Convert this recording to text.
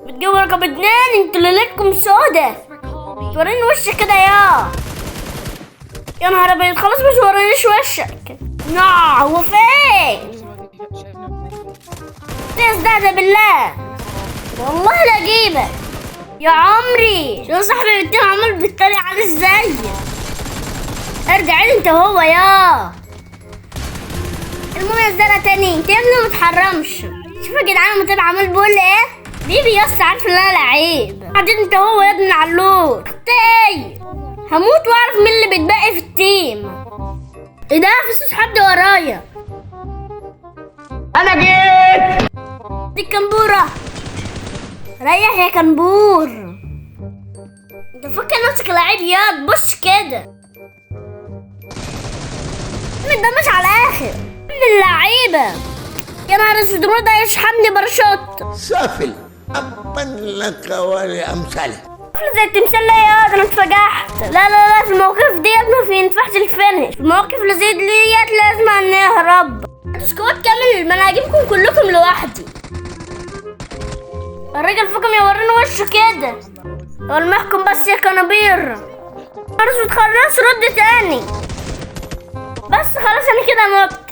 بتجيبوا رقم 2، انتوا ليلتكم سودا. وريني وشك كده يا نهار ابيض، خلاص مش ورينيش وشك. هو فين؟ ده بالله والله لا اجيبك يا عمري. شو صاحبي الاتنين عمال بيتريق عليه ازاي؟ ارجع لي انت وهو المهم يا زرع تاني، انت يا ابني متحرمش. شوف يا جدعان المتابع عمال بيقول ايه؟ بيبي يس عارف ان انا لعيب. بعدين انت هو يا ابن العلور. اختي هموت واعرف مين اللي بيتبقي في التيم. ايه ده؟ في صوت حد ورايا. انا جيت. دي الكنبورة. ريح يا كنبور. انت فاكر نفسك لعيب ياض؟ بص كده متدمش على الاخر من اللعيبة. يا نهار اسود، ده يشحنني باراشوت. سافل أبا لك ولأمثالك. زي التمثال. لا يا انا اتفجحت. لا في المواقف ديت ما ينفعش الفينش. في المواقف اللي زي ديت لازم ان نهرب. سكواد كامل، ما انا هجيبكم كلكم لوحدي. الراجل فيكم يوريني وشه كده. والمحكم بس يا كنابير. خلاص خلاص رد تاني. بس خلاص انا كده مت.